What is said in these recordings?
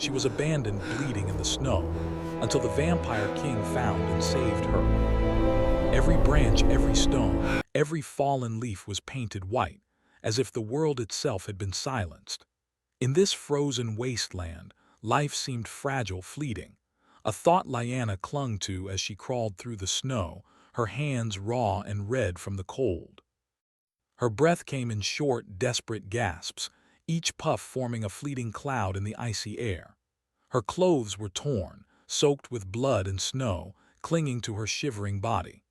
She was abandoned bleeding in the snow, until the Vampire King found and saved her. Every branch, every stone, every fallen leaf was painted white, as if the world itself had been silenced. In this frozen wasteland, life seemed fragile, fleeting, a thought Lyanna clung to as she crawled through the snow, her hands raw and red from the cold. Her breath came in short, desperate gasps, each puff forming a fleeting cloud in the icy air. Her clothes were torn, soaked with blood and snow, clinging to her shivering body.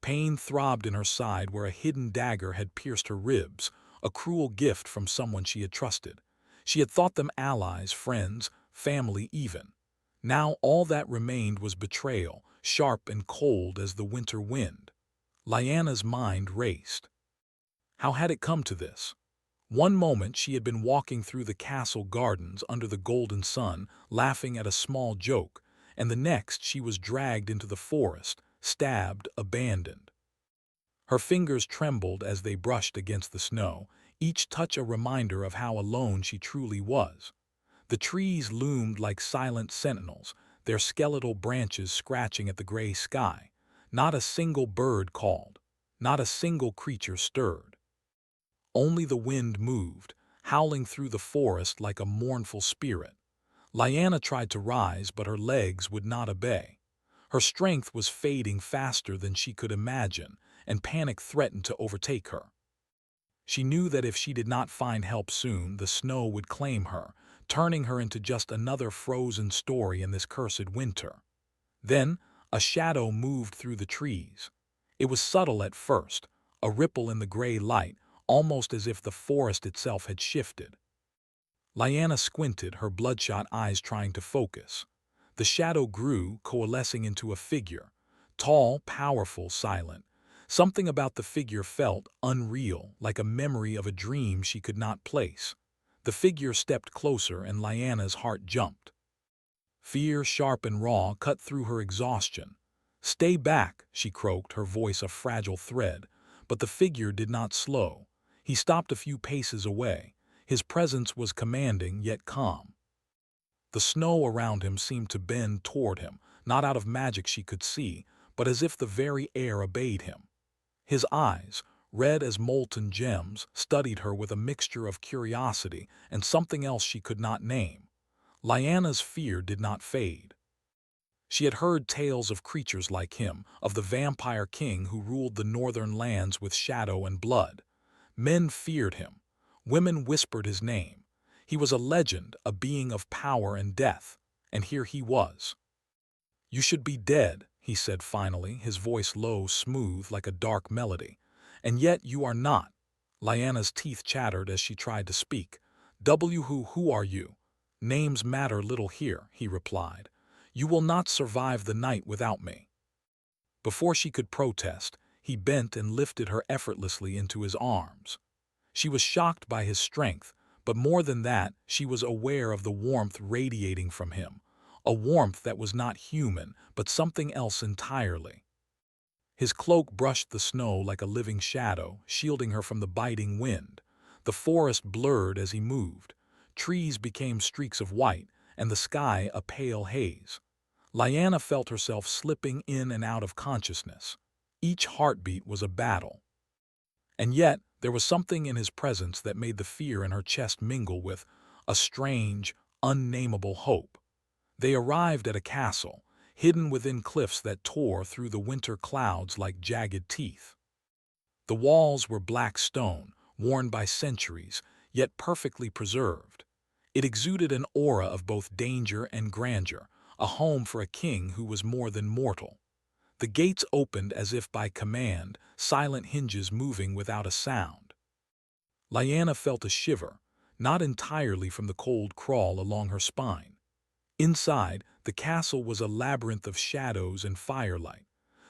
Pain throbbed in her side where a hidden dagger had pierced her ribs, a cruel gift from someone she had trusted. She had thought them allies, friends, family even. Now all that remained was betrayal, sharp and cold as the winter wind. Lyanna's mind raced. How had it come to this? One moment she had been walking through the castle gardens under the golden sun, laughing at a small joke, and the next she was dragged into the forest, stabbed, abandoned. Her fingers trembled as they brushed against the snow, each touch a reminder of how alone she truly was. The trees loomed like silent sentinels, their skeletal branches scratching at the gray sky. Not a single bird called, not a single creature stirred. Only the wind moved, howling through the forest like a mournful spirit. Lyanna tried to rise, but her legs would not obey. Her strength was fading faster than she could imagine, and panic threatened to overtake her. She knew that if she did not find help soon, the snow would claim her, turning her into just another frozen story in this cursed winter. Then, a shadow moved through the trees. It was subtle at first, a ripple in the gray light, almost as if the forest itself had shifted. Lyanna squinted, her bloodshot eyes trying to focus. The shadow grew, coalescing into a figure. Tall, powerful, silent. Something about the figure felt unreal, like a memory of a dream she could not place. The figure stepped closer and Lyanna's heart jumped. Fear, sharp and raw, cut through her exhaustion. "Stay back," she croaked, her voice a fragile thread. But the figure did not slow. He stopped a few paces away. His presence was commanding, yet calm. The snow around him seemed to bend toward him, not out of magic she could see, but as if the very air obeyed him. His eyes, red as molten gems, studied her with a mixture of curiosity and something else she could not name. Lyanna's fear did not fade. She had heard tales of creatures like him, of the Vampire King who ruled the northern lands with shadow and blood. Men feared him. Women whispered his name. He was a legend, a being of power and death. And here he was. "You should be dead," he said finally, his voice low, smooth, like a dark melody. "And yet you are not." Lyanna's teeth chattered as she tried to speak. Who are you?" "Names matter little here," he replied. "You will not survive the night without me." Before she could protest, he bent and lifted her effortlessly into his arms. She was shocked by his strength, but more than that, she was aware of the warmth radiating from him, a warmth that was not human, but something else entirely. His cloak brushed the snow like a living shadow, shielding her from the biting wind. The forest blurred as he moved. Trees became streaks of white, and the sky a pale haze. Lyanna felt herself slipping in and out of consciousness. Each heartbeat was a battle. And yet, there was something in his presence that made the fear in her chest mingle with a strange, unnameable hope. They arrived at a castle, hidden within cliffs that tore through the winter clouds like jagged teeth. The walls were black stone, worn by centuries, yet perfectly preserved. It exuded an aura of both danger and grandeur, a home for a king who was more than mortal. The gates opened as if by command, silent hinges moving without a sound. Lyanna felt a shiver, not entirely from the cold crawl along her spine. Inside, the castle was a labyrinth of shadows and firelight.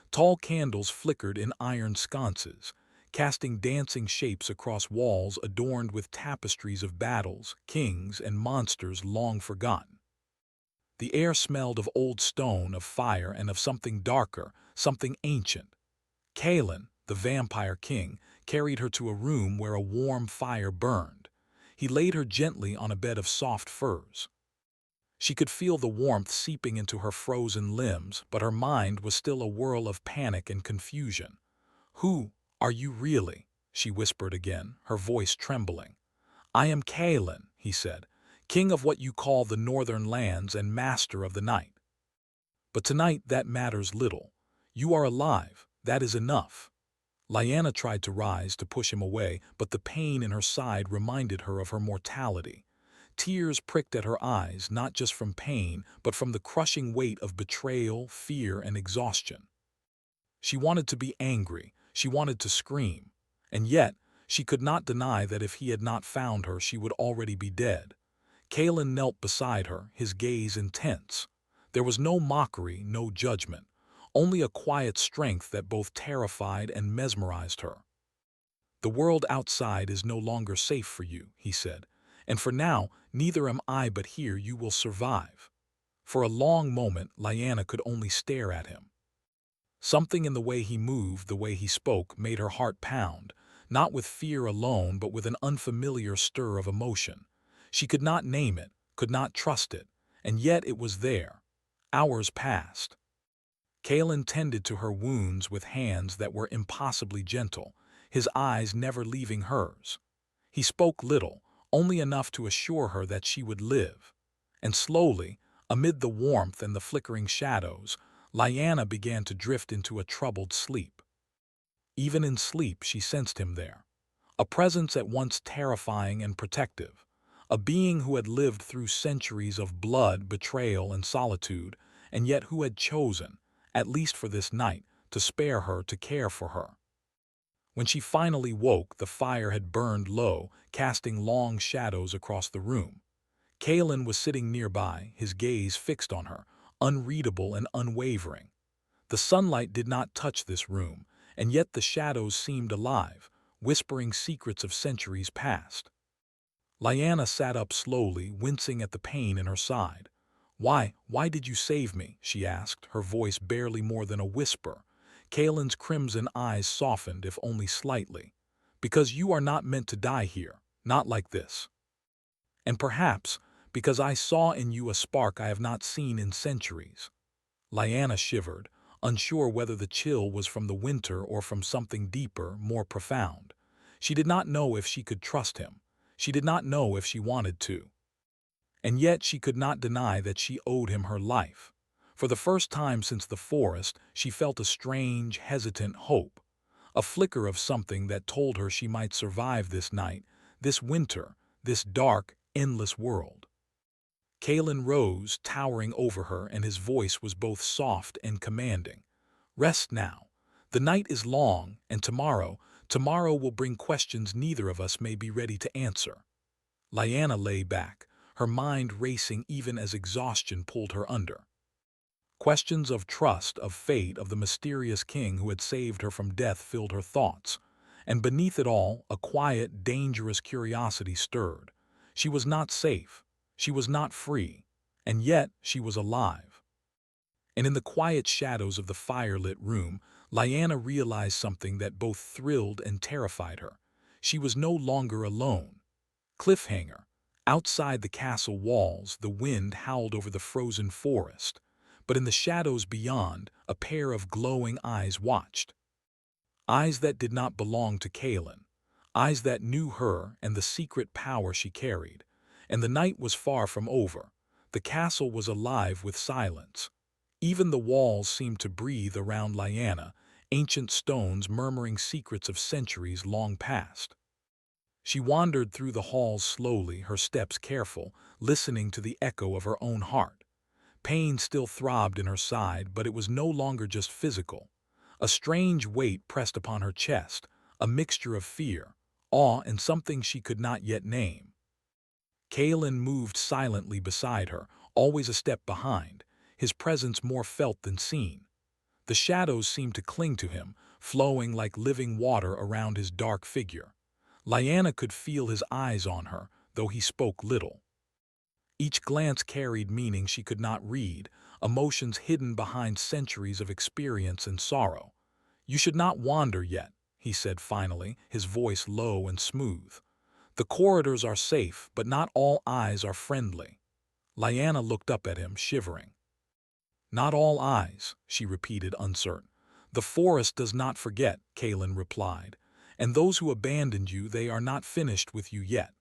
Tall candles flickered in iron sconces, casting dancing shapes across walls adorned with tapestries of battles, kings, and monsters long forgotten. The air smelled of old stone, of fire, and of something darker, something ancient. Kalen, the Vampire King, carried her to a room where a warm fire burned. He laid her gently on a bed of soft furs. She could feel the warmth seeping into her frozen limbs, but her mind was still a whirl of panic and confusion. "Who are you really?" she whispered again, her voice trembling. "I am Kalen," he said, "king of what you call the northern lands and master of the night. But tonight that matters little. You are alive, that is enough." Lyanna tried to rise to push him away, but the pain in her side reminded her of her mortality. Tears pricked at her eyes, not just from pain, but from the crushing weight of betrayal, fear, and exhaustion. She wanted to be angry, she wanted to scream, and yet she could not deny that if he had not found her, she would already be dead. Kalen knelt beside her, his gaze intense. There was no mockery, no judgment, only a quiet strength that both terrified and mesmerized her. "The world outside is no longer safe for you," he said, "and for now, neither am I, but here you will survive." For a long moment, Lyanna could only stare at him. Something in the way he moved, the way he spoke, made her heart pound, not with fear alone, but with an unfamiliar stir of emotion. She could not name it, could not trust it, and yet it was there. Hours passed. Kalen tended to her wounds with hands that were impossibly gentle, his eyes never leaving hers. He spoke little, only enough to assure her that she would live. And slowly, amid the warmth and the flickering shadows, Lyanna began to drift into a troubled sleep. Even in sleep she sensed him there, a presence at once terrifying and protective, a being who had lived through centuries of blood, betrayal, and solitude, and yet who had chosen, at least for this night, to spare her, to care for her. When she finally woke, the fire had burned low, casting long shadows across the room. Kalen was sitting nearby, his gaze fixed on her, unreadable and unwavering. The sunlight did not touch this room, and yet the shadows seemed alive, whispering secrets of centuries past. Lyanna sat up slowly, wincing at the pain in her side. Why did you save me?" she asked, her voice barely more than a whisper. Kalen's crimson eyes softened, if only slightly. "Because you are not meant to die here, not like this. And perhaps because I saw in you a spark I have not seen in centuries." Lyanna shivered, unsure whether the chill was from the winter or from something deeper, more profound. She did not know if she could trust him. She did not know if she wanted to. And yet she could not deny that she owed him her life. For the first time since the forest, she felt a strange, hesitant hope, a flicker of something that told her she might survive this night, this winter, this dark, endless world. Kalen rose, towering over her, and his voice was both soft and commanding. "Rest now. The night is long, and tomorrow will bring questions neither of us may be ready to answer." Lyanna lay back, her mind racing even as exhaustion pulled her under. Questions of trust, of fate, of the mysterious king who had saved her from death filled her thoughts, and beneath it all, a quiet, dangerous curiosity stirred. She was not safe, she was not free, and yet she was alive. And in the quiet shadows of the firelit room, Lyanna realized something that both thrilled and terrified her. She was no longer alone. Cliffhanger. Outside the castle walls, the wind howled over the frozen forest, but in the shadows beyond, a pair of glowing eyes watched. Eyes that did not belong to Kalen, eyes that knew her and the secret power she carried. And the night was far from over. The castle was alive with silence. Even the walls seemed to breathe around Lyanna, ancient stones murmuring secrets of centuries long past. She wandered through the halls slowly, her steps careful, listening to the echo of her own heart. Pain still throbbed in her side, but it was no longer just physical. A strange weight pressed upon her chest, a mixture of fear, awe, and something she could not yet name. Kalen moved silently beside her, always a step behind, his presence more felt than seen. The shadows seemed to cling to him, flowing like living water around his dark figure. Lyanna could feel his eyes on her, though he spoke little. Each glance carried meaning she could not read, emotions hidden behind centuries of experience and sorrow. "You should not wander yet," he said finally, his voice low and smooth. "The corridors are safe, but not all eyes are friendly." Lyanna looked up at him, shivering. "Not all eyes," she repeated, uncertain. "The forest does not forget," Kaelin replied. "And those who abandoned you, they are not finished with you yet."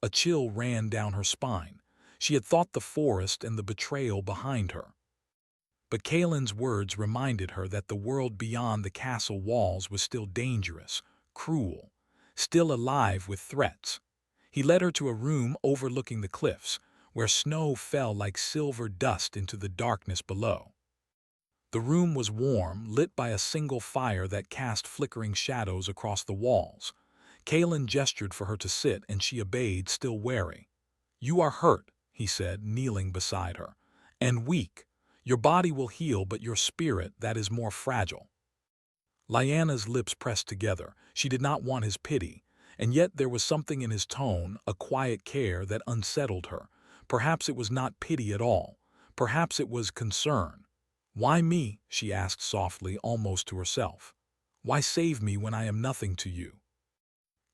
A chill ran down her spine. She had thought the forest and the betrayal behind her. But Kaelin's words reminded her that the world beyond the castle walls was still dangerous, cruel, still alive with threats. He led her to a room overlooking the cliffs, where snow fell like silver dust into the darkness below. The room was warm, lit by a single fire that cast flickering shadows across the walls. Kaelin gestured for her to sit, and she obeyed, still wary. "You are hurt," he said, kneeling beside her, "and weak. Your body will heal, but your spirit, that is more fragile." Lyanna's lips pressed together. She did not want his pity, and yet there was something in his tone, a quiet care, that unsettled her. Perhaps it was not pity at all. Perhaps it was concern. "Why me?" she asked softly, almost to herself. "Why save me when I am nothing to you?"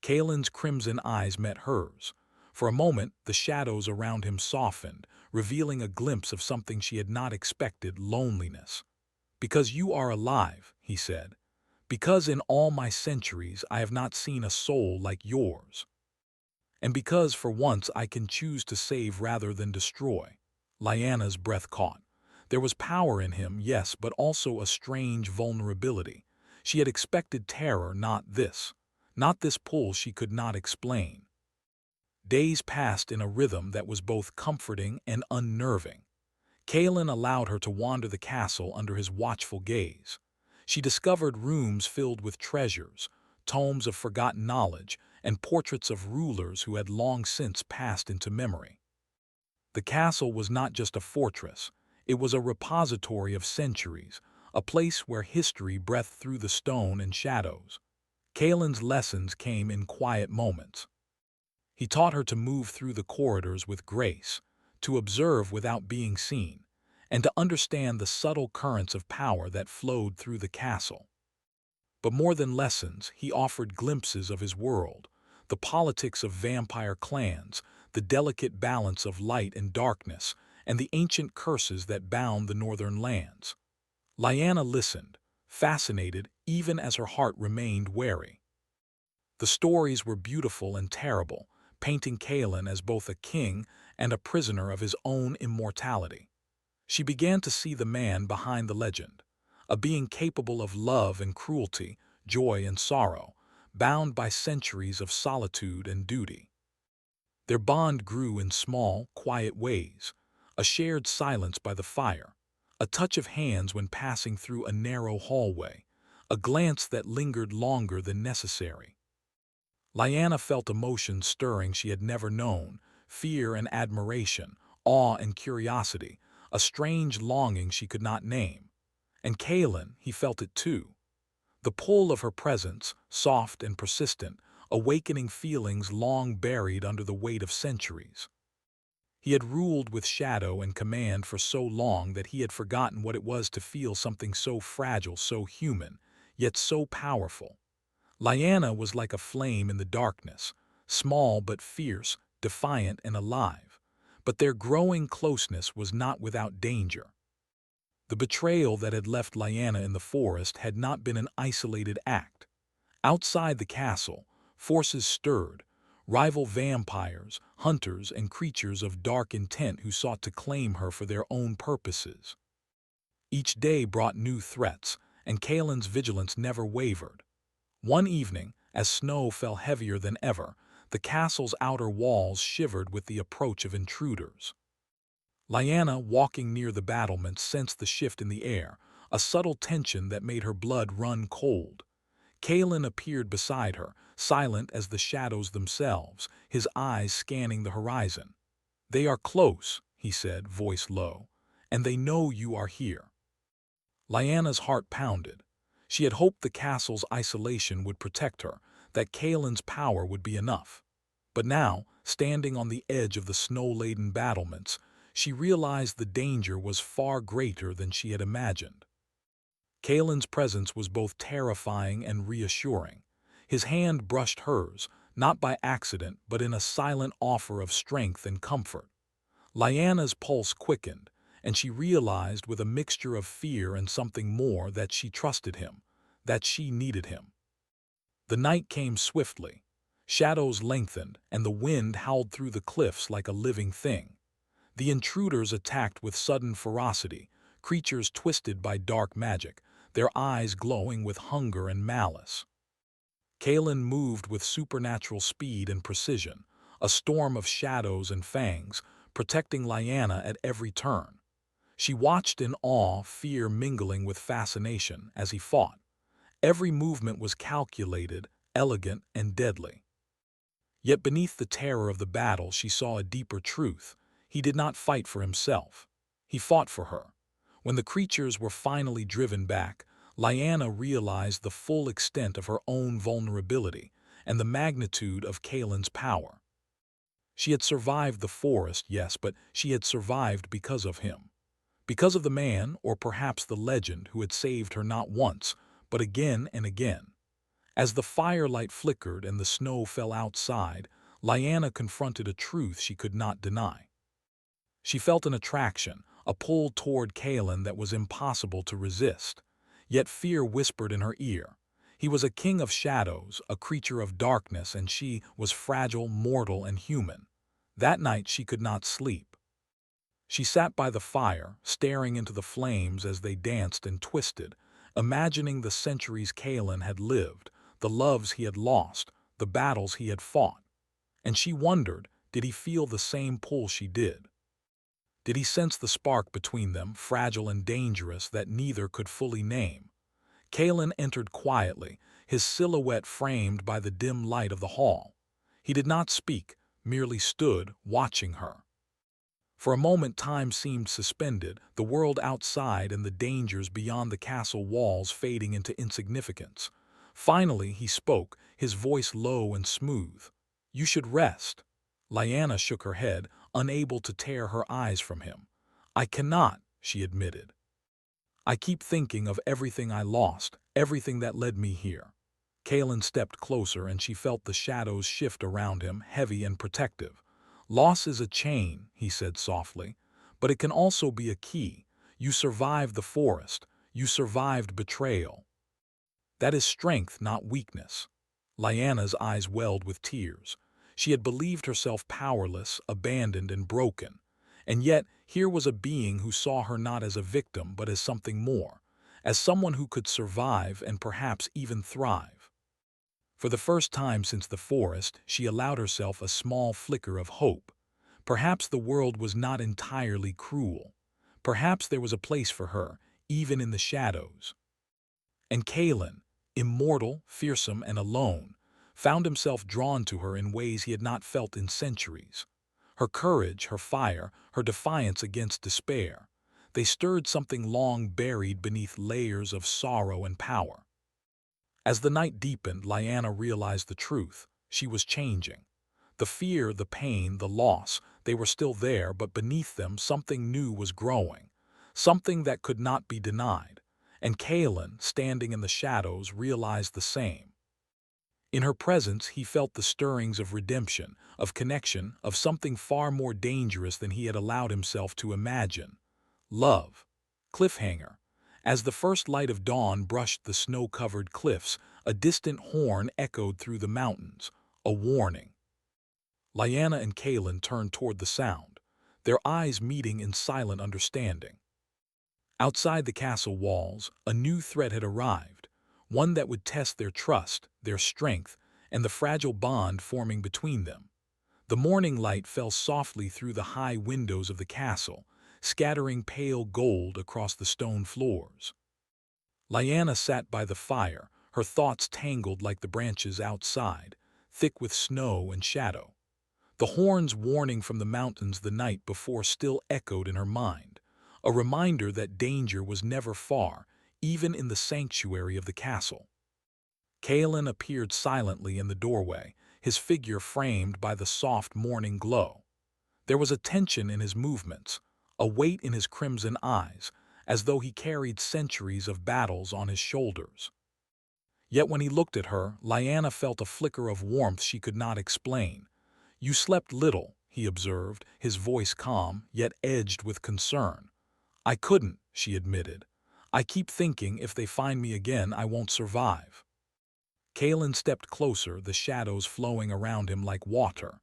Kaelin's crimson eyes met hers. For a moment, the shadows around him softened, revealing a glimpse of something she had not expected: loneliness. "Because you are alive," he said. "Because in all my centuries I have not seen a soul like yours. And because for once I can choose to save rather than destroy." Lyanna's breath caught. There was power in him, yes, but also a strange vulnerability. She had expected terror, not this. Not this pull she could not explain. Days passed in a rhythm that was both comforting and unnerving. Kaelin allowed her to wander the castle under his watchful gaze. She discovered rooms filled with treasures, tomes of forgotten knowledge, and portraits of rulers who had long since passed into memory. The castle was not just a fortress. It was a repository of centuries, a place where history breathed through the stone and shadows. Kaelin's lessons came in quiet moments. He taught her to move through the corridors with grace, to observe without being seen, and to understand the subtle currents of power that flowed through the castle. But more than lessons, he offered glimpses of his world, the politics of vampire clans, the delicate balance of light and darkness, and the ancient curses that bound the northern lands. Lyanna listened, fascinated, even as her heart remained wary. The stories were beautiful and terrible, painting Kaelin as both a king and a prisoner of his own immortality. She began to see the man behind the legend, a being capable of love and cruelty, joy and sorrow, bound by centuries of solitude and duty. Their bond grew in small, quiet ways: a shared silence by the fire, a touch of hands when passing through a narrow hallway, a glance that lingered longer than necessary. Lyanna felt emotions stirring she had never known: fear and admiration, awe and curiosity, a strange longing she could not name. And Kaelin, he felt it too. The pull of her presence, soft and persistent, awakening feelings long buried under the weight of centuries. He had ruled with shadow and command for so long that he had forgotten what it was to feel something so fragile, so human, yet so powerful. Lyanna was like a flame in the darkness, small but fierce, defiant and alive. But their growing closeness was not without danger. The betrayal that had left Lyanna in the forest had not been an isolated act. Outside the castle, forces stirred: rival vampires, hunters, and creatures of dark intent who sought to claim her for their own purposes. Each day brought new threats, and Kaelin's vigilance never wavered. One evening, as snow fell heavier than ever, the castle's outer walls shivered with the approach of intruders. Lyanna, walking near the battlements, sensed the shift in the air, a subtle tension that made her blood run cold. Kaelin appeared beside her, silent as the shadows themselves, his eyes scanning the horizon. "They are close," he said, voice low, "and they know you are here." Lyanna's heart pounded. She had hoped the castle's isolation would protect her, that Kaelin's power would be enough. But now, standing on the edge of the snow-laden battlements, she realized the danger was far greater than she had imagined. Kaelin's presence was both terrifying and reassuring. His hand brushed hers, not by accident but in a silent offer of strength and comfort. Lyanna's pulse quickened, and she realized with a mixture of fear and something more that she trusted him, that she needed him. The night came swiftly. Shadows lengthened, and the wind howled through the cliffs like a living thing. The intruders attacked with sudden ferocity, creatures twisted by dark magic, their eyes glowing with hunger and malice. Kalen moved with supernatural speed and precision, a storm of shadows and fangs, protecting Lyanna at every turn. She watched in awe, fear mingling with fascination as he fought. Every movement was calculated, elegant, and deadly. Yet beneath the terror of the battle she saw a deeper truth. He did not fight for himself. He fought for her. When the creatures were finally driven back, Lyanna realized the full extent of her own vulnerability and the magnitude of Kalen's power. She had survived the forest, yes, but she had survived because of him. Because of the man, or perhaps the legend, who had saved her not once, but again and again. As the firelight flickered and the snow fell outside, Lyanna confronted a truth she could not deny. She felt an attraction, a pull toward Kalen that was impossible to resist. Yet fear whispered in her ear. He was a king of shadows, a creature of darkness, and she was fragile, mortal, and human. That night she could not sleep. She sat by the fire, staring into the flames as they danced and twisted, imagining the centuries Kalen had lived, the loves he had lost, the battles he had fought. And she wondered, did he feel the same pull she did? Did he sense the spark between them, fragile and dangerous, that neither could fully name? Kalen entered quietly, his silhouette framed by the dim light of the hall. He did not speak, merely stood, watching her. For a moment time seemed suspended, the world outside and the dangers beyond the castle walls fading into insignificance. Finally he spoke, his voice low and smooth. "You should rest." Lyanna shook her head, unable to tear her eyes from him. "I cannot," she admitted. "I keep thinking of everything I lost, everything that led me here." Kalen stepped closer and she felt the shadows shift around him, heavy and protective. "Loss is a chain," he said softly, "but it can also be a key. You survived the forest. You survived betrayal. That is strength, not weakness." Lyanna's eyes welled with tears. She had believed herself powerless, abandoned, and broken. And yet, here was a being who saw her not as a victim but as something more, as someone who could survive and perhaps even thrive. For the first time since the forest, she allowed herself a small flicker of hope. Perhaps the world was not entirely cruel. Perhaps there was a place for her, even in the shadows. And Kalen, immortal, fearsome, and alone, found himself drawn to her in ways he had not felt in centuries. Her courage, her fire, her defiance against despair, they stirred something long buried beneath layers of sorrow and power. As the night deepened, Lyanna realized the truth. She was changing. The fear, the pain, the loss, they were still there, but beneath them something new was growing, something that could not be denied. And Kalen, standing in the shadows, realized the same. In her presence he felt the stirrings of redemption, of connection, of something far more dangerous than he had allowed himself to imagine. Love. Cliffhanger. As the first light of dawn brushed the snow-covered cliffs, a distant horn echoed through the mountains, a warning. Lyanna and Kalen turned toward the sound, their eyes meeting in silent understanding. Outside the castle walls, a new threat had arrived, one that would test their trust, their strength, and the fragile bond forming between them. The morning light fell softly through the high windows of the castle, scattering pale gold across the stone floors. Lyanna sat by the fire, her thoughts tangled like the branches outside, thick with snow and shadow. The horn's warning from the mountains the night before still echoed in her mind, a reminder that danger was never far, even in the sanctuary of the castle. Kalen appeared silently in the doorway, his figure framed by the soft morning glow. There was a tension in his movements, a weight in his crimson eyes, as though he carried centuries of battles on his shoulders. Yet when he looked at her, Lyanna felt a flicker of warmth she could not explain. "You slept little," he he observed, his voice calm, yet edged with concern. I couldn't, she admitted. I keep thinking if they find me again, I won't survive. Kalen stepped closer, the shadows flowing around him like water.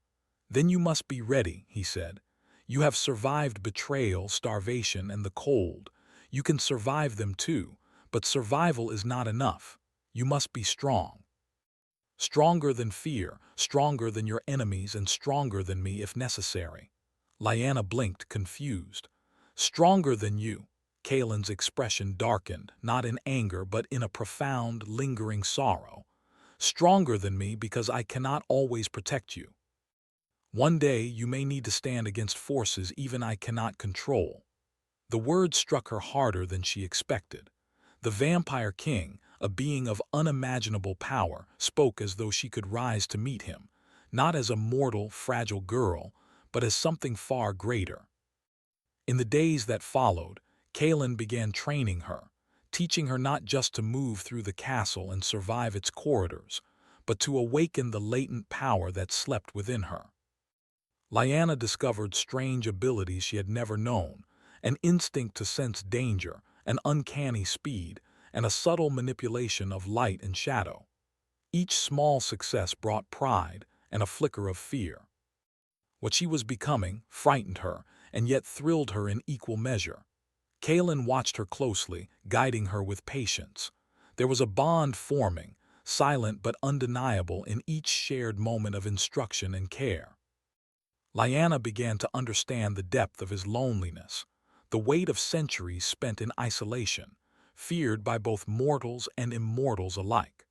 Then you must be ready, he said. You have survived betrayal, starvation, and the cold. You can survive them too, but survival is not enough. You must be strong. Stronger than fear, stronger than your enemies, and stronger than me if necessary. Lyanna blinked, confused. Stronger than you. Kalen's expression darkened, not in anger but in a profound, lingering sorrow. Stronger than me because I cannot always protect you. One day you may need to stand against forces even I cannot control. The words struck her harder than she expected. The Vampire King, a being of unimaginable power, spoke as though she could rise to meet him, not as a mortal, fragile girl, but as something far greater. In the days that followed, Kalen began training her, teaching her not just to move through the castle and survive its corridors, but to awaken the latent power that slept within her. Lyanna discovered strange abilities she had never known, an instinct to sense danger, an uncanny speed, and a subtle manipulation of light and shadow. Each small success brought pride and a flicker of fear. What she was becoming frightened her, and yet thrilled her in equal measure. Kalen watched her closely, guiding her with patience. There was a bond forming, silent but undeniable in each shared moment of instruction and care. Lyanna began to understand the depth of his loneliness, the weight of centuries spent in isolation, feared by both mortals and immortals alike.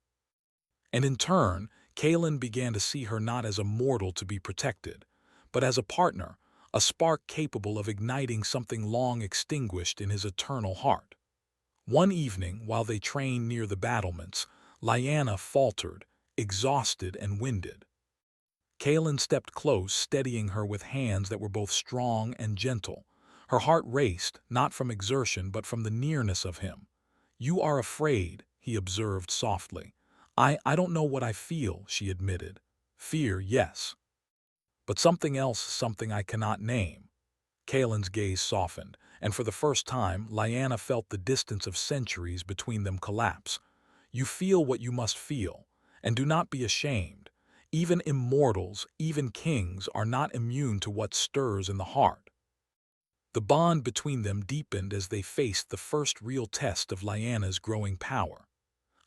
And in turn, Kalen began to see her not as a mortal to be protected, but as a partner, a spark capable of igniting something long extinguished in his eternal heart. One evening, while they trained near the battlements, Lyanna faltered, exhausted and winded. Kalen stepped close, steadying her with hands that were both strong and gentle. Her heart raced, not from exertion but from the nearness of him. You are afraid, he observed softly. I don't know what I feel, she admitted. Fear, yes. But something else, something I cannot name. Kalen's gaze softened, and for the first time, Lyanna felt the distance of centuries between them collapse. You feel what you must feel, and do not be ashamed. Even immortals, even kings, are not immune to what stirs in the heart. The bond between them deepened as they faced the first real test of Lyanna's growing power.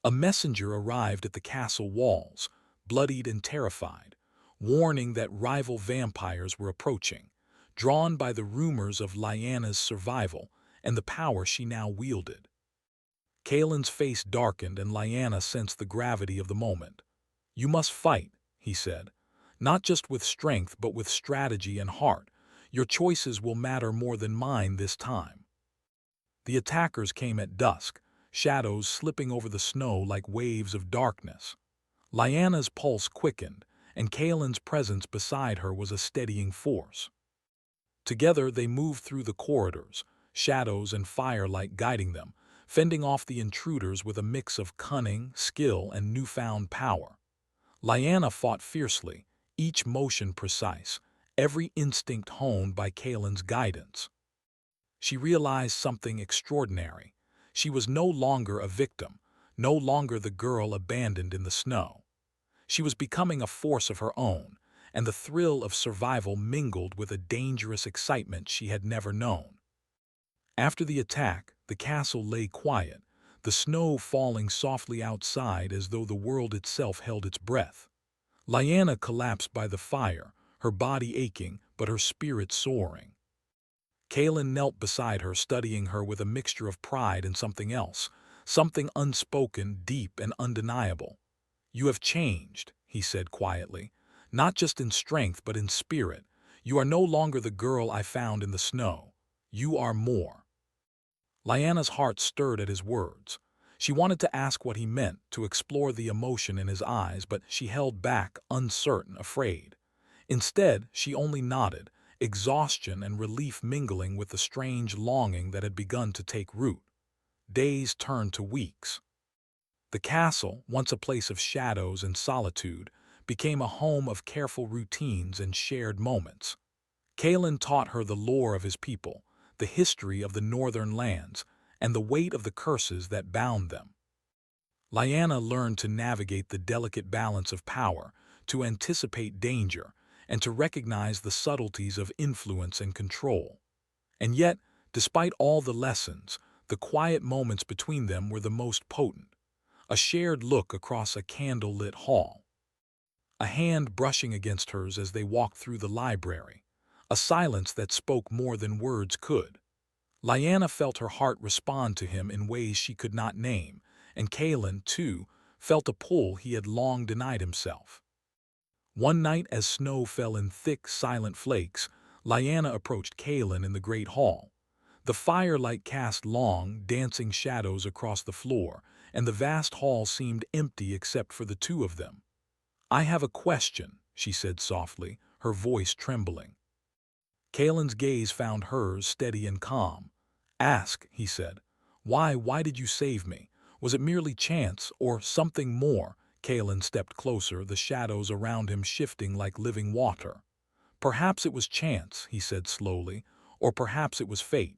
A messenger arrived at the castle walls, bloodied and terrified, warning that rival vampires were approaching, drawn by the rumors of Lyanna's survival and the power she now wielded. Kalen's face darkened and Lyanna sensed the gravity of the moment. You must fight, he said, not just with strength but with strategy and heart. Your choices will matter more than mine this time. The attackers came at dusk, shadows slipping over the snow like waves of darkness. Lyanna's pulse quickened, and Kalen's presence beside her was a steadying force. Together they moved through the corridors, shadows and firelight guiding them, fending off the intruders with a mix of cunning, skill, and newfound power. Lyanna fought fiercely, each motion precise, every instinct honed by Kalen's guidance. She realized something extraordinary. She was no longer a victim, no longer the girl abandoned in the snow. She was becoming a force of her own, and the thrill of survival mingled with a dangerous excitement she had never known. After the attack, the castle lay quiet, the snow falling softly outside as though the world itself held its breath. Lyanna collapsed by the fire, her body aching but her spirit soaring. Kalen knelt beside her, studying her with a mixture of pride and something else, something unspoken, deep, and undeniable. You have changed, he said quietly, not just in strength but in spirit. You are no longer the girl I found in the snow. You are more. Lyanna's heart stirred at his words. She wanted to ask what he meant, to explore the emotion in his eyes, but she held back, uncertain, afraid. Instead, she only nodded, exhaustion and relief mingling with the strange longing that had begun to take root. Days turned to weeks. The castle, once a place of shadows and solitude, became a home of careful routines and shared moments. Kalen taught her the lore of his people, the history of the northern lands, and the weight of the curses that bound them. Lyanna learned to navigate the delicate balance of power, to anticipate danger, and to recognize the subtleties of influence and control. And yet, despite all the lessons, the quiet moments between them were the most potent. A shared look across a candle-lit hall, a hand brushing against hers as they walked through the library, a silence that spoke more than words could. Lyanna felt her heart respond to him in ways she could not name, and Kalen, too, felt a pull he had long denied himself. One night, as snow fell in thick, silent flakes, Lyanna approached Kalen in the great hall. The firelight cast long, dancing shadows across the floor, and the vast hall seemed empty except for the two of them. "I have a question," she said softly, her voice trembling. Kalen's gaze found hers steady and calm. "Ask," he said. Why did you save me? Was it merely chance, or something more?" Kalen stepped closer, the shadows around him shifting like living water. "Perhaps it was chance," he said slowly, "or perhaps it was fate.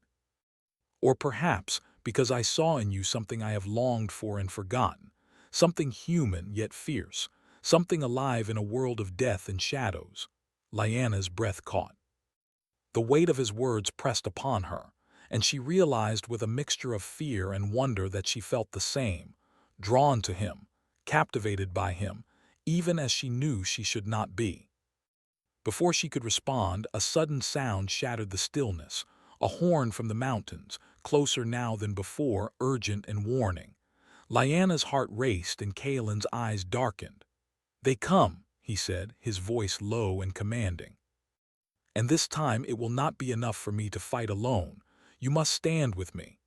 Or perhaps because I saw in you something I have longed for and forgotten, something human yet fierce, something alive in a world of death and shadows." Lyanna's breath caught. The weight of his words pressed upon her, and she realized with a mixture of fear and wonder that she felt the same, drawn to him, captivated by him, even as she knew she should not be. Before she could respond, a sudden sound shattered the stillness, a horn from the mountains, closer now than before, urgent and warning. Lyanna's heart raced and Kalen's eyes darkened. "They come," he said, his voice low and commanding. "And this time it will not be enough for me to fight alone. You must stand with me."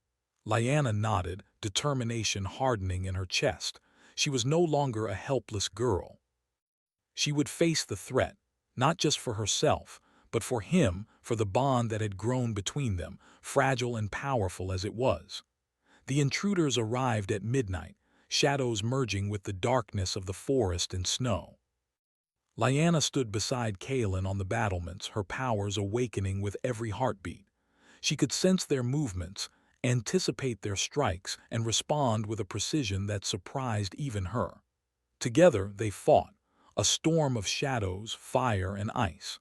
Lyanna nodded, determination hardening in her chest. She was no longer a helpless girl. She would face the threat, not just for herself, but for him, for the bond that had grown between them, fragile and powerful as it was. The intruders arrived at midnight, shadows merging with the darkness of the forest and snow. Lyanna stood beside Kalen on the battlements, her powers awakening with every heartbeat. She could sense their movements, anticipate their strikes, and respond with a precision that surprised even her. Together they fought, a storm of shadows, fire, and ice.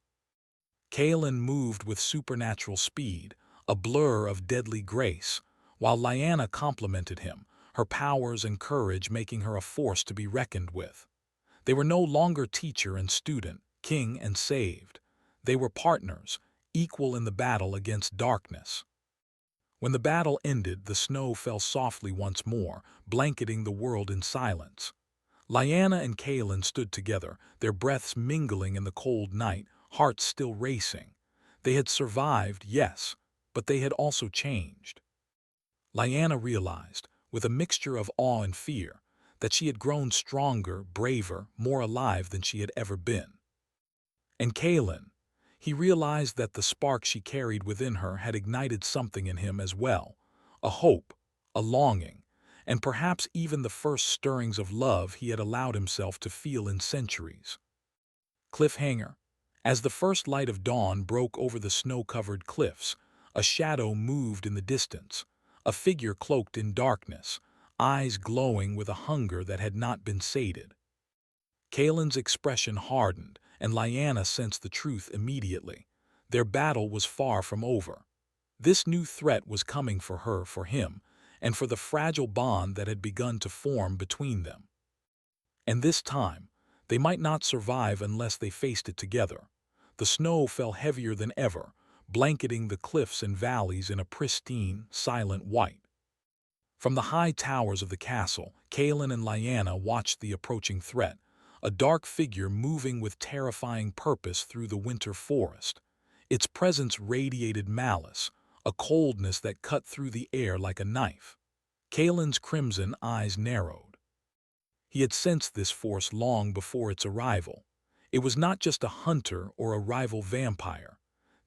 Kalen moved with supernatural speed, a blur of deadly grace, while Lyanna complemented him, her powers and courage making her a force to be reckoned with. They were no longer teacher and student, king and saved. They were partners, equal in the battle against darkness. When the battle ended, the snow fell softly once more, blanketing the world in silence. Lyanna and Kalen stood together, their breaths mingling in the cold night, hearts still racing. They had survived, yes, but they had also changed. Lyanna realized, with a mixture of awe and fear, that she had grown stronger, braver, more alive than she had ever been. And Kalen, he realized that the spark she carried within her had ignited something in him as well, a hope, a longing, and perhaps even the first stirrings of love he had allowed himself to feel in centuries. Cliffhanger. As the first light of dawn broke over the snow-covered cliffs, a shadow moved in the distance, a figure cloaked in darkness, eyes glowing with a hunger that had not been sated. Kalen's expression hardened, and Lyanna sensed the truth immediately. Their battle was far from over. This new threat was coming for her, for him, and for the fragile bond that had begun to form between them. And this time, they might not survive unless they faced it together. The snow fell heavier than ever, blanketing the cliffs and valleys in a pristine, silent white. From the high towers of the castle, Kalen and Lyanna watched the approaching threat, a dark figure moving with terrifying purpose through the winter forest. Its presence radiated malice, a coldness that cut through the air like a knife. Kalen's crimson eyes narrowed. He had sensed this force long before its arrival. It was not just a hunter or a rival vampire.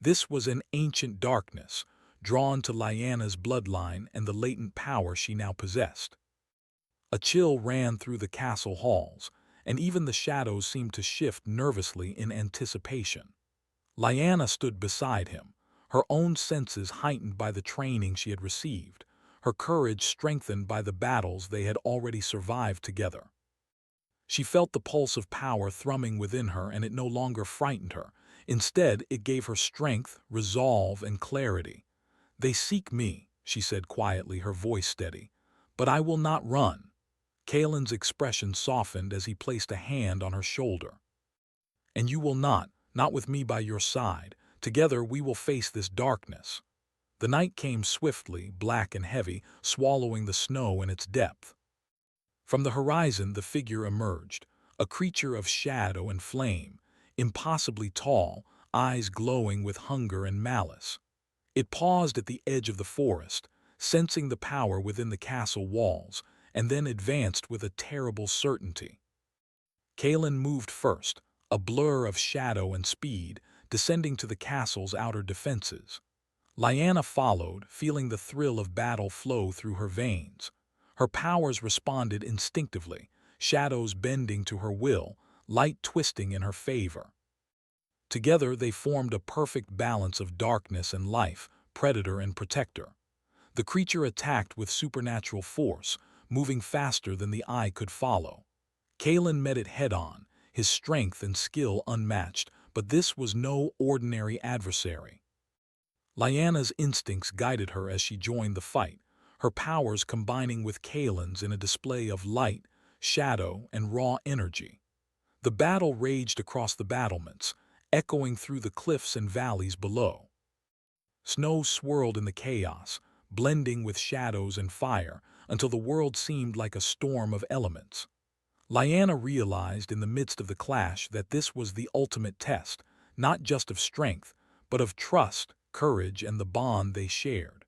This was an ancient darkness, drawn to Lyanna's bloodline and the latent power she now possessed. A chill ran through the castle halls, and even the shadows seemed to shift nervously in anticipation. Lyanna stood beside him, her own senses heightened by the training she had received, her courage strengthened by the battles they had already survived together. She felt the pulse of power thrumming within her, and it no longer frightened her. Instead, it gave her strength, resolve, and clarity. "They seek me," she said quietly, her voice steady. "But I will not run." Kaelin's expression softened as he placed a hand on her shoulder. "And you will not with me by your side. Together we will face this darkness." The night came swiftly, black and heavy, swallowing the snow in its depth. From the horizon the figure emerged, a creature of shadow and flame, impossibly tall, eyes glowing with hunger and malice. It paused at the edge of the forest, sensing the power within the castle walls, and then advanced with a terrible certainty. Kaelin moved first, a blur of shadow and speed, descending to the castle's outer defenses. Lyanna followed, feeling the thrill of battle flow through her veins. Her powers responded instinctively, shadows bending to her will, light twisting in her favor. Together they formed a perfect balance of darkness and life, predator and protector. The creature attacked with supernatural force, moving faster than the eye could follow. Kaelin met it head-on, his strength and skill unmatched, but this was no ordinary adversary. Lyanna's instincts guided her as she joined the fight, her powers combining with Kaelin's in a display of light, shadow, and raw energy. The battle raged across the battlements, echoing through the cliffs and valleys below. Snow swirled in the chaos, blending with shadows and fire, until the world seemed like a storm of elements. Lyanna realized in the midst of the clash that this was the ultimate test, not just of strength, but of trust, courage, and the bond they shared.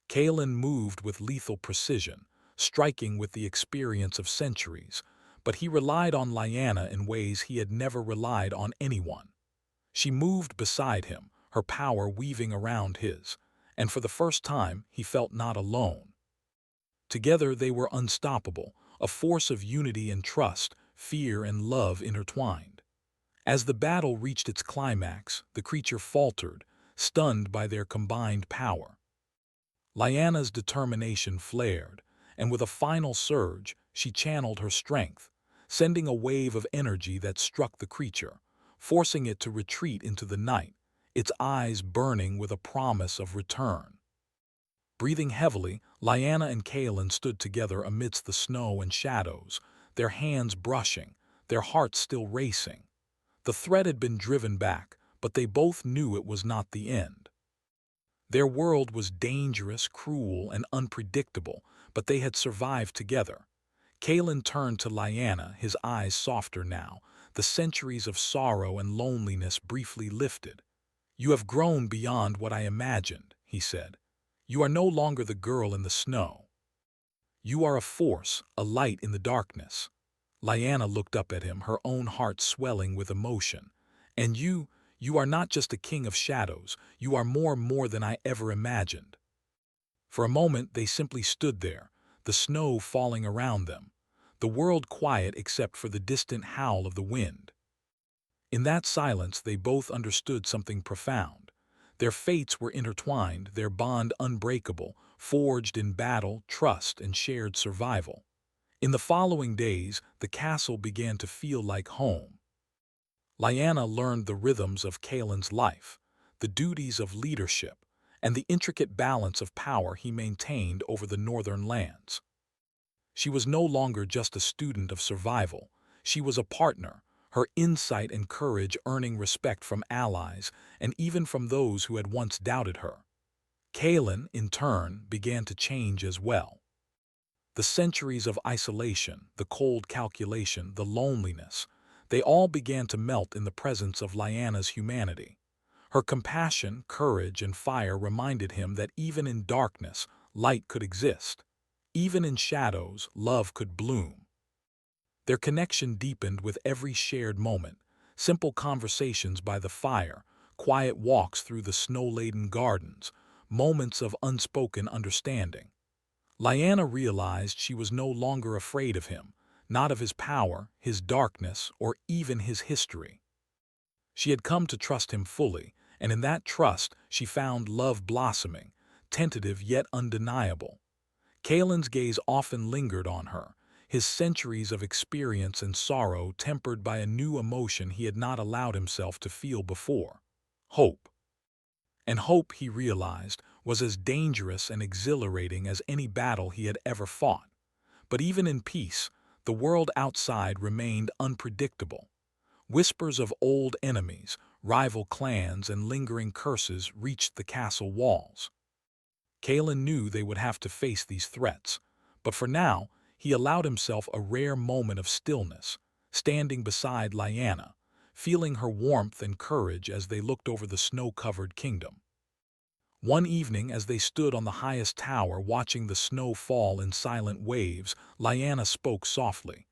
Kaelin moved with lethal precision, striking with the experience of centuries, but he relied on Lyanna in ways he had never relied on anyone. She moved beside him, her power weaving around his, and for the first time he felt not alone. Together they were unstoppable, a force of unity and trust, fear and love intertwined. As the battle reached its climax, the creature faltered, stunned by their combined power. Lyanna's determination flared, and with a final surge, she channeled her strength, sending a wave of energy that struck the creature, forcing it to retreat into the night, its eyes burning with a promise of return. Breathing heavily, Lyanna and Kaelin stood together amidst the snow and shadows, their hands brushing, their hearts still racing. The threat had been driven back, but they both knew it was not the end. Their world was dangerous, cruel, and unpredictable, but they had survived together. Kaelin turned to Lyanna, his eyes softer now, the centuries of sorrow and loneliness briefly lifted. "You have grown beyond what I imagined," he said. "You are no longer the girl in the snow. You are a force, a light in the darkness." Lyanna looked up at him, her own heart swelling with emotion. "And you are not just a king of shadows, you are more than I ever imagined." For a moment they simply stood there, the snow falling around them, the world quiet except for the distant howl of the wind. In that silence they both understood something profound. Their fates were intertwined, their bond unbreakable, forged in battle, trust, and shared survival. In the following days, the castle began to feel like home. Lyanna learned the rhythms of Kaelin's life, the duties of leadership, and the intricate balance of power he maintained over the northern lands. She was no longer just a student of survival, she was a partner, her insight and courage earning respect from allies and even from those who had once doubted her. Kaelin, in turn, began to change as well. The centuries of isolation, the cold calculation, the loneliness, they all began to melt in the presence of Lyanna's humanity. Her compassion, courage, and fire reminded him that even in darkness, light could exist. Even in shadows, love could bloom. Their connection deepened with every shared moment, simple conversations by the fire, quiet walks through the snow-laden gardens, moments of unspoken understanding. Lyanna realized she was no longer afraid of him, not of his power, his darkness, or even his history. She had come to trust him fully, and in that trust she found love blossoming, tentative yet undeniable. Kalen's gaze often lingered on her, his centuries of experience and sorrow tempered by a new emotion he had not allowed himself to feel before: hope. And hope, he realized, was as dangerous and exhilarating as any battle he had ever fought. But even in peace, the world outside remained unpredictable. Whispers of old enemies, rival clans, and lingering curses reached the castle walls. Kalen knew they would have to face these threats, but for now, he allowed himself a rare moment of stillness, standing beside Lyanna, feeling her warmth and courage as they looked over the snow-covered kingdom. One evening, as they stood on the highest tower watching the snow fall in silent waves, Lyanna spoke softly.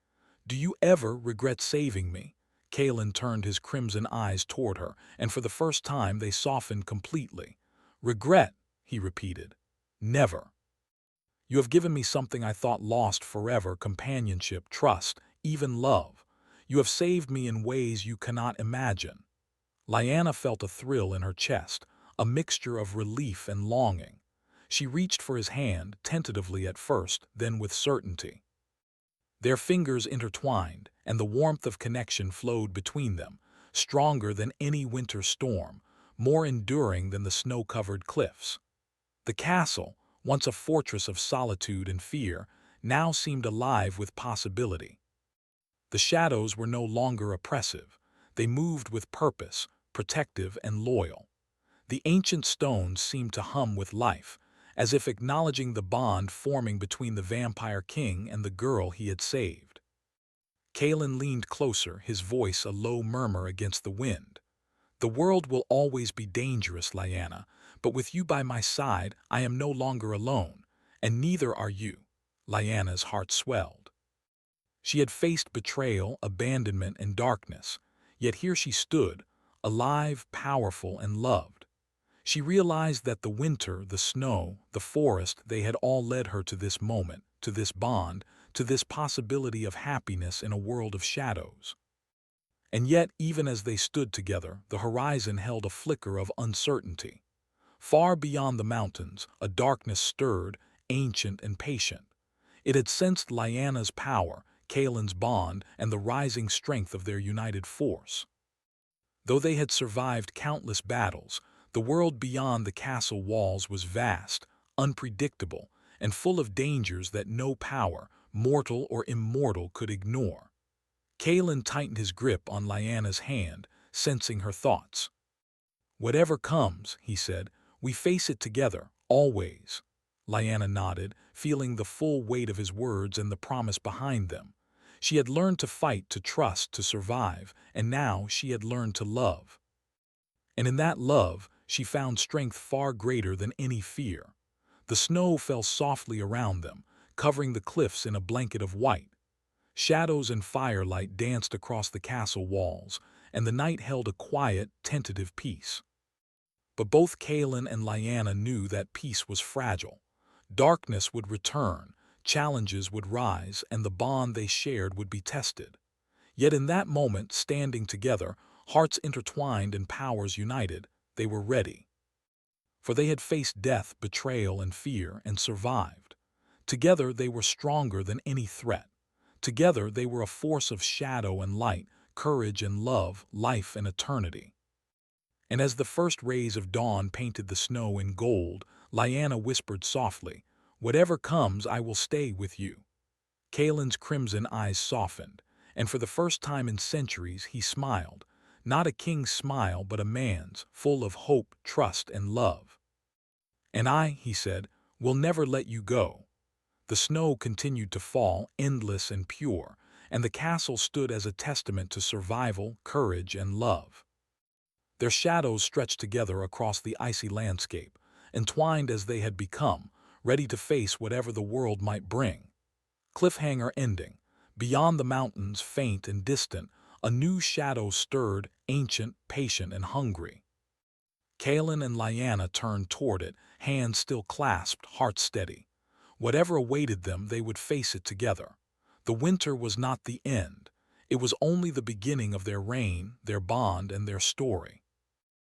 "Do you ever regret saving me?" Kalen turned his crimson eyes toward her, and for the first time they softened completely. "Regret," he repeated. "Never. You have given me something I thought lost forever: companionship, trust, even love. You have saved me in ways you cannot imagine." Lyanna felt a thrill in her chest, a mixture of relief and longing. She reached for his hand, tentatively at first, then with certainty. Their fingers intertwined, and the warmth of connection flowed between them, stronger than any winter storm, more enduring than the snow-covered cliffs. The castle, once a fortress of solitude and fear, now seemed alive with possibility. The shadows were no longer oppressive. They moved with purpose, protective and loyal. The ancient stones seemed to hum with life, as if acknowledging the bond forming between the vampire king and the girl he had saved. Kalen leaned closer, his voice a low murmur against the wind. "The world will always be dangerous, Lyanna, but with you by my side, I am no longer alone, and neither are you." Lyanna's heart swelled. She had faced betrayal, abandonment, and darkness, yet here she stood, alive, powerful, and loved. She realized that the winter, the snow, the forest, they had all led her to this moment, to this bond, to this possibility of happiness in a world of shadows. And yet, even as they stood together, the horizon held a flicker of uncertainty. Far beyond the mountains, a darkness stirred, ancient and patient. It had sensed Lyanna's power, Kalen's bond, and the rising strength of their united force. Though they had survived countless battles, the world beyond the castle walls was vast, unpredictable, and full of dangers that no power, mortal or immortal, could ignore. Kalen tightened his grip on Lyanna's hand, sensing her thoughts. "Whatever comes," he said, "we face it together, always." Lyanna nodded, feeling the full weight of his words and the promise behind them. She had learned to fight, to trust, to survive, and now she had learned to love. And in that love, she found strength far greater than any fear. The snow fell softly around them, covering the cliffs in a blanket of white. Shadows and firelight danced across the castle walls, and the night held a quiet, tentative peace. But both Kalen and Lyanna knew that peace was fragile. Darkness would return, challenges would rise, and the bond they shared would be tested. Yet in that moment, standing together, hearts intertwined and powers united, they were ready. For they had faced death, betrayal, and fear, and survived. Together they were stronger than any threat. Together they were a force of shadow and light, courage and love, life and eternity. And as the first rays of dawn painted the snow in gold, Lyanna whispered softly, "Whatever comes, I will stay with you." Kalen's crimson eyes softened, and for the first time in centuries he smiled, not a king's smile but a man's, full of hope, trust, and love. "And I," he said, "will never let you go." The snow continued to fall, endless and pure, and the castle stood as a testament to survival, courage, and love. Their shadows stretched together across the icy landscape, entwined as they had become, ready to face whatever the world might bring. Cliffhanger ending. Beyond the mountains, faint and distant, a new shadow stirred, ancient, patient, and hungry. Kalen and Lyanna turned toward it, hands still clasped, hearts steady. Whatever awaited them, they would face it together. The winter was not the end. It was only the beginning of their reign, their bond, and their story.